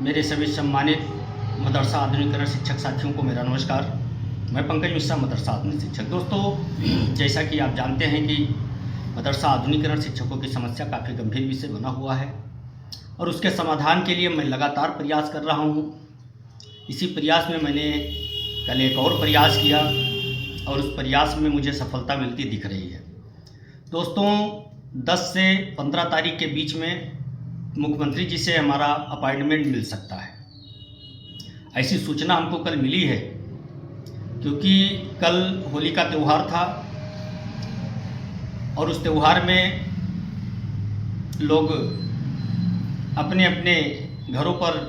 मेरे सभी सम्मानित मदरसा आधुनिकीकरण शिक्षक साथियों को मेरा नमस्कार। मैं पंकज मिश्रा, मदरसा आधुनिक शिक्षक। दोस्तों, जैसा कि आप जानते हैं कि मदरसा आधुनिकीकरण शिक्षकों की समस्या काफ़ी गंभीर विषय बना हुआ है और उसके समाधान के लिए मैं लगातार प्रयास कर रहा हूँ। इसी प्रयास में मैंने कल एक और प्रयास किया और उस प्रयास में मुझे सफलता मिलती दिख रही है। दोस्तों, 10 से 15 तारीख के बीच में मुख्यमंत्री जी से हमारा अपॉइंटमेंट मिल सकता है, ऐसी सूचना हमको कल मिली है। क्योंकि कल होली का त्यौहार था और उस त्यौहार में लोग अपने अपने घरों पर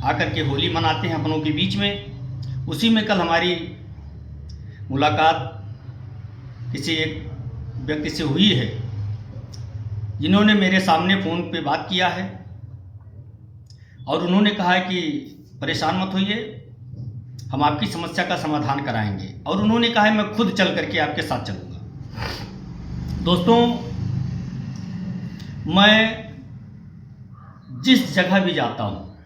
आकर के होली मनाते हैं अपनों के बीच में। उसी में कल हमारी मुलाकात किसी एक व्यक्ति से हुई है जिन्होंने मेरे सामने फ़ोन पे बात किया है और उन्होंने कहा है कि परेशान मत होइए, हम आपकी समस्या का समाधान कराएंगे। और उन्होंने कहा है मैं खुद चल करके आपके साथ चलूँगा। दोस्तों, मैं जिस जगह भी जाता हूँ,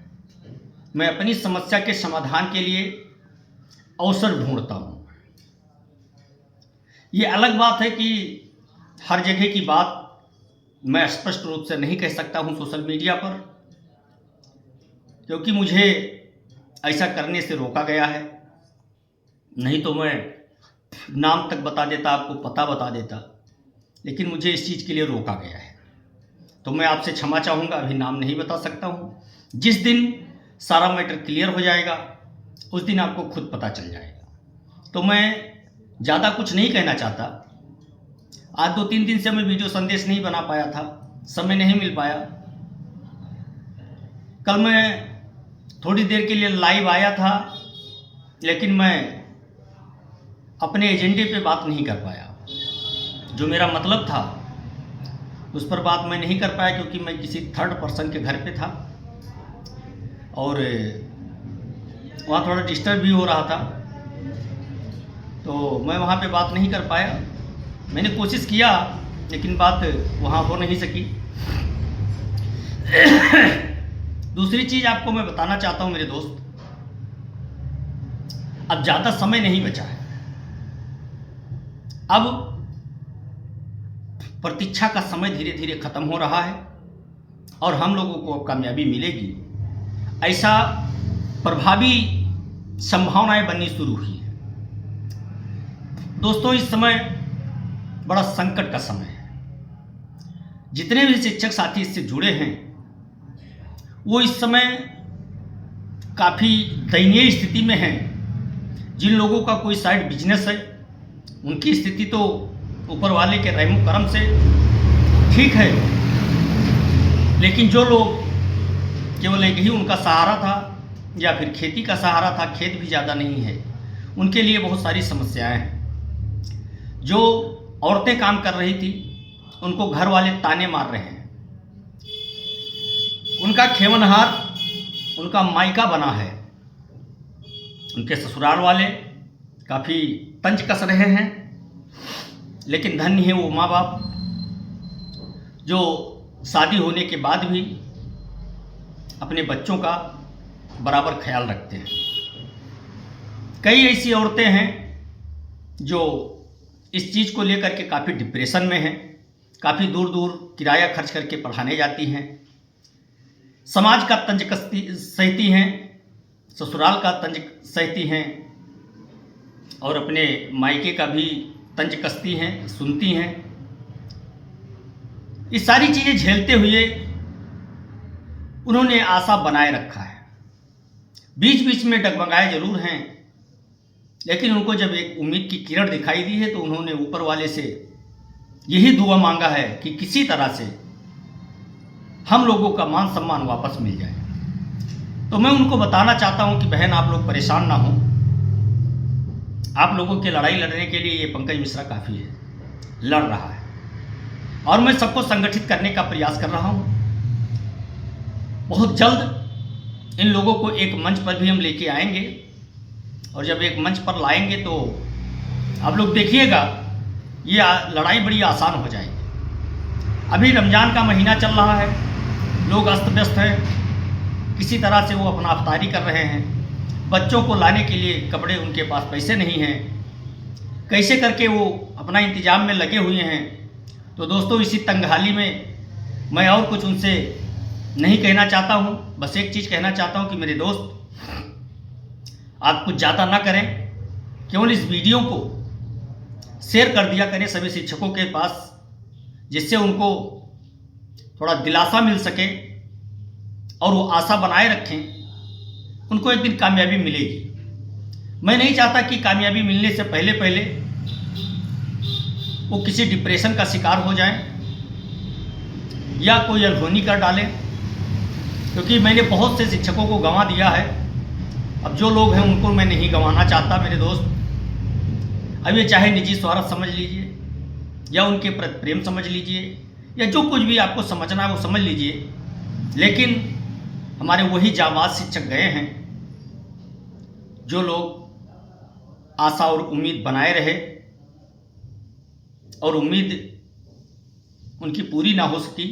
मैं अपनी समस्या के समाधान के लिए अवसर ढूंढता हूँ। ये अलग बात है कि हर जगह की बात मैं स्पष्ट रूप से नहीं कह सकता हूँ सोशल मीडिया पर, क्योंकि मुझे ऐसा करने से रोका गया है। नहीं तो मैं नाम तक बता देता, आपको पता बता देता, लेकिन मुझे इस चीज़ के लिए रोका गया है। तो मैं आपसे क्षमा चाहूँगा, अभी नाम नहीं बता सकता हूँ। जिस दिन सारा मैटर क्लियर हो जाएगा उस दिन आपको खुद पता चल जाएगा। तो मैं ज़्यादा कुछ नहीं कहना चाहता। आज 2-3 दिन से मैं वीडियो संदेश नहीं बना पाया था, समय नहीं मिल पाया। कल मैं थोड़ी देर के लिए लाइव आया था, लेकिन मैं अपने एजेंडे पे बात नहीं कर पाया। जो मेरा मतलब था उस पर बात मैं नहीं कर पाया, क्योंकि मैं किसी थर्ड पर्सन के घर पे था और वहाँ थोड़ा डिस्टर्ब भी हो रहा था, तो मैं वहाँ पे बात नहीं कर पाया। मैंने कोशिश किया लेकिन बात वहाँ हो नहीं सकी। दूसरी चीज़ आपको मैं बताना चाहता हूँ मेरे दोस्त, अब ज़्यादा समय नहीं बचा है। अब प्रतीक्षा का समय धीरे धीरे ख़त्म हो रहा है और हम लोगों को अब कामयाबी मिलेगी, ऐसा प्रभावी संभावनाएं बननी शुरू हुई है। दोस्तों, इस समय बड़ा संकट का समय है। जितने भी शिक्षक साथी इससे जुड़े हैं वो इस समय काफ़ी दयनीय स्थिति में हैं। जिन लोगों का कोई साइड बिजनेस है उनकी स्थिति तो ऊपर वाले के रहम करम से ठीक है, लेकिन जो लोग केवल एक ही उनका सहारा था या फिर खेती का सहारा था, खेत भी ज़्यादा नहीं है, उनके लिए बहुत सारी समस्याएं हैं। जो औरतें काम कर रही थी उनको घर वाले ताने मार रहे हैं, उनका खेवनहार उनका मायका बना है, उनके ससुराल वाले काफ़ी तंज कस रहे हैं। लेकिन धन्य है वो माँ बाप जो शादी होने के बाद भी अपने बच्चों का बराबर ख्याल रखते हैं। कई ऐसी औरतें हैं जो इस चीज़ को लेकर के काफ़ी डिप्रेशन में हैं, काफ़ी दूर दूर किराया खर्च करके पढ़ाने जाती हैं, समाज का तंज सहती हैं, ससुराल का तंज सहती हैं और अपने मायके का भी तंज कसती हैं, सुनती हैं। ये सारी चीज़ें झेलते हुए उन्होंने आशा बनाए रखा है। बीच बीच में डगमगाए जरूर हैं, लेकिन उनको जब एक उम्मीद की किरण दिखाई दी है तो उन्होंने ऊपर वाले से यही दुआ मांगा है कि किसी तरह से हम लोगों का मान सम्मान वापस मिल जाए। तो मैं उनको बताना चाहता हूं कि बहन, आप लोग परेशान ना हो। आप लोगों की लड़ाई लड़ने के लिए ये पंकज मिश्रा काफ़ी है, लड़ रहा है और मैं सबको संगठित करने का प्रयास कर रहा हूं। बहुत जल्द इन लोगों को एक मंच पर भी हम लेके आएंगे और जब एक मंच पर लाएंगे तो आप लोग देखिएगा ये लड़ाई बड़ी आसान हो जाएगी। अभी रमज़ान का महीना चल रहा है, लोग अस्त व्यस्त हैं, किसी तरह से वो अपना अफ्तारी कर रहे हैं। बच्चों को लाने के लिए कपड़े उनके पास पैसे नहीं हैं, कैसे करके वो अपना इंतजाम में लगे हुए हैं। तो दोस्तों, इसी तंगहाली में मैं और कुछ उनसे नहीं कहना चाहता हूँ। बस एक चीज़ कहना चाहता हूँ कि मेरे दोस्त, आप कुछ ज़्यादा ना करें, केवल इस वीडियो को शेयर कर दिया करें सभी शिक्षकों के पास, जिससे उनको थोड़ा दिलासा मिल सके और वो आशा बनाए रखें। उनको एक दिन कामयाबी मिलेगी। मैं नहीं चाहता कि कामयाबी मिलने से पहले पहले वो किसी डिप्रेशन का शिकार हो जाएं या कोई अनहोनी कर डालें, क्योंकि मैंने बहुत से शिक्षकों को गंवा दिया है। अब जो लोग हैं उनको मैं नहीं गंवाना चाहता मेरे दोस्त। अब ये चाहे निजी स्वार्थ समझ लीजिए या उनके प्रति प्रेम समझ लीजिए या जो कुछ भी आपको समझना है वो समझ लीजिए, लेकिन हमारे वही जाबाज शिक्षक गए हैं जो लोग आशा और उम्मीद बनाए रहे और उम्मीद उनकी पूरी ना हो सकी।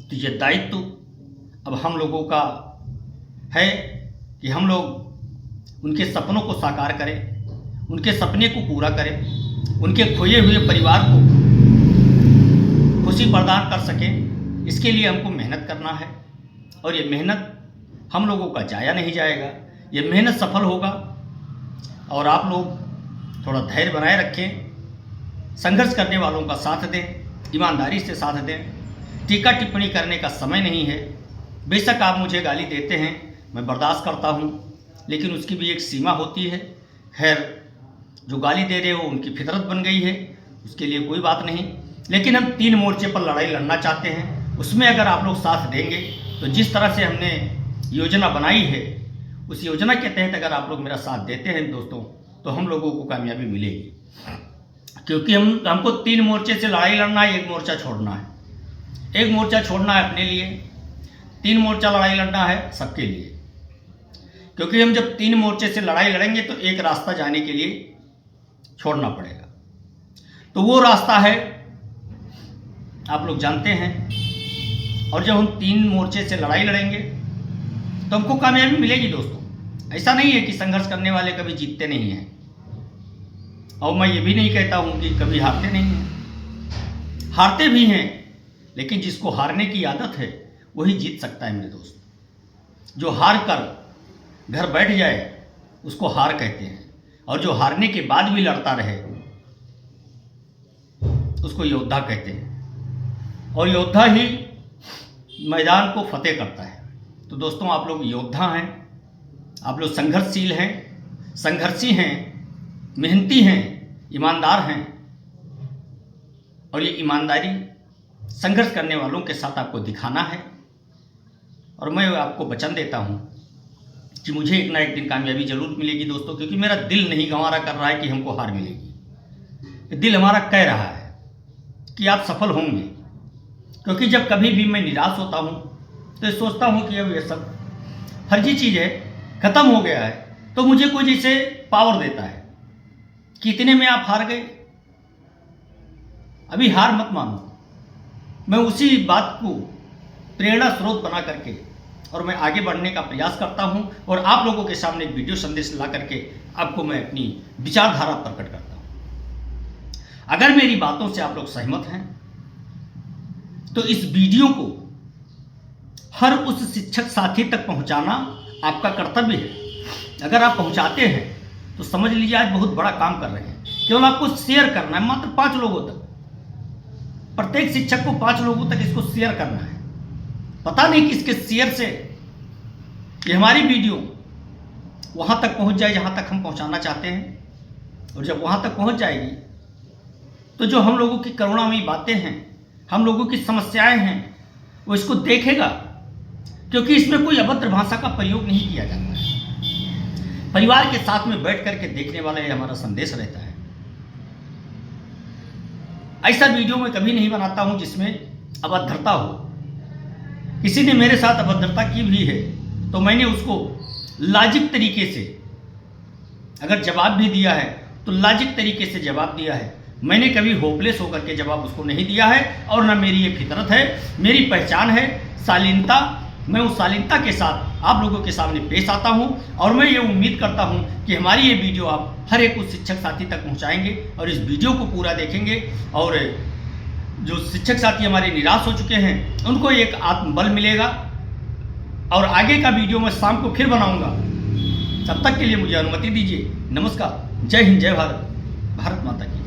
तो ये दायित्व अब हम लोगों का है कि हम लोग उनके सपनों को साकार करें, उनके सपने को पूरा करें, उनके खोए हुए परिवार को खुशी प्रदान कर सकें। इसके लिए हमको मेहनत करना है और ये मेहनत हम लोगों का जाया नहीं जाएगा, ये मेहनत सफल होगा। और आप लोग थोड़ा धैर्य बनाए रखें, संघर्ष करने वालों का साथ दें, ईमानदारी से साथ दें। टीका टिप्पणी करने का समय नहीं है। बेशक आप मुझे गाली देते हैं, मैं बर्दाश्त करता हूँ, लेकिन उसकी भी एक सीमा होती है। खैर, जो गाली दे रहे हो उनकी फितरत बन गई है, उसके लिए कोई बात नहीं। लेकिन हम 3 मोर्चे पर लड़ाई लड़ना चाहते हैं। उसमें अगर आप लोग साथ देंगे तो जिस तरह से हमने योजना बनाई है, उस योजना के तहत अगर आप लोग मेरा साथ देते हैं दोस्तों, तो हम लोगों को कामयाबी मिलेगी। क्योंकि हमको 3 मोर्चे से लड़ाई लड़ना है, 1 मोर्चा छोड़ना है। 1 मोर्चा छोड़ना है अपने लिए, 3 मोर्चा लड़ाई लड़ना है सबके लिए। क्योंकि हम जब 3 मोर्चे से लड़ाई लड़ेंगे तो एक रास्ता जाने के लिए छोड़ना पड़ेगा। तो वो रास्ता है आप लोग जानते हैं। और जब हम 3 मोर्चे से लड़ाई लड़ेंगे तो हमको कामयाबी मिलेगी दोस्तों। ऐसा नहीं है कि संघर्ष करने वाले कभी जीतते नहीं हैं, और मैं ये भी नहीं कहता हूँ कि कभी हारते नहीं हैं। हारते भी हैं, लेकिन जिसको हारने की आदत है वही जीत सकता है मेरे दोस्त। जो हार कर घर बैठ जाए उसको हार कहते हैं, और जो हारने के बाद भी लड़ता रहे उसको योद्धा कहते हैं। और योद्धा ही मैदान को फतेह करता है। तो दोस्तों, आप लोग योद्धा हैं, आप लोग संघर्षशील हैं, संघर्षी हैं, मेहनती हैं, ईमानदार हैं। और ये ईमानदारी संघर्ष करने वालों के साथ आपको दिखाना है। और मैं आपको वचन देता हूँ कि मुझे एक ना एक दिन कामयाबी जरूर मिलेगी दोस्तों, क्योंकि मेरा दिल नहीं गंवारा कर रहा है कि हमको हार मिलेगी। दिल हमारा कह रहा है कि आप सफल होंगे। क्योंकि जब कभी भी मैं निराश होता हूँ तो ये सोचता हूँ कि अब ये सब फर्जी चीज़ है, ख़त्म हो गया है, तो मुझे कोई जैसे पावर देता है कि इतने में आप हार गए, अभी हार मत मानो। मैं उसी बात को प्रेरणा स्रोत बना करके और मैं आगे बढ़ने का प्रयास करता हूं, और आप लोगों के सामने एक वीडियो संदेश ला करके आपको मैं अपनी विचारधारा प्रकट करता हूं। अगर मेरी बातों से आप लोग सहमत हैं तो इस वीडियो को हर उस शिक्षक साथी तक पहुंचाना आपका कर्तव्य है। अगर आप पहुंचाते हैं तो समझ लीजिए आज बहुत बड़ा काम कर रहे हैं। केवल आपको शेयर करना है, मात्र 5 लोगों तक। प्रत्येक शिक्षक को 5 लोगों तक इसको शेयर करना है। पता नहीं किसके शेयर से ये हमारी वीडियो वहां तक पहुंच जाए जहां तक हम पहुंचाना चाहते हैं। और जब वहां तक पहुंच जाएगी तो जो हम लोगों की करुणामयी बातें हैं, हम लोगों की समस्याएं हैं, वो इसको देखेगा। क्योंकि इसमें कोई अभद्र भाषा का प्रयोग नहीं किया जाता है। परिवार के साथ में बैठ करके देखने वाला ये हमारा संदेश रहता है। ऐसा वीडियो मैं कभी नहीं बनाता हूं जिसमें अभद्रता हो। किसी ने मेरे साथ अभद्रता की भी है तो मैंने उसको लॉजिक तरीके से अगर जवाब भी दिया है तो लॉजिक तरीके से जवाब दिया है। मैंने कभी होपलेस होकर के जवाब उसको नहीं दिया है, और ना मेरी ये फितरत है। मेरी पहचान है शालीनता मैं उस शालीनता के साथ आप लोगों के सामने पेश आता हूं और मैं ये उम्मीद करता हूं कि हमारी ये वीडियो आप हर एक उस शिक्षक साथी तक पहुंचाएंगे और इस वीडियो को पूरा देखेंगे और जो शिक्षक साथी हमारे निराश हो चुके हैं उनको एक आत्मबल मिलेगा। और आगे का वीडियो मैं शाम को फिर बनाऊंगा। तब तक के लिए मुझे अनुमति दीजिए। नमस्कार, जय हिंद, जय भारत, भारत माता की।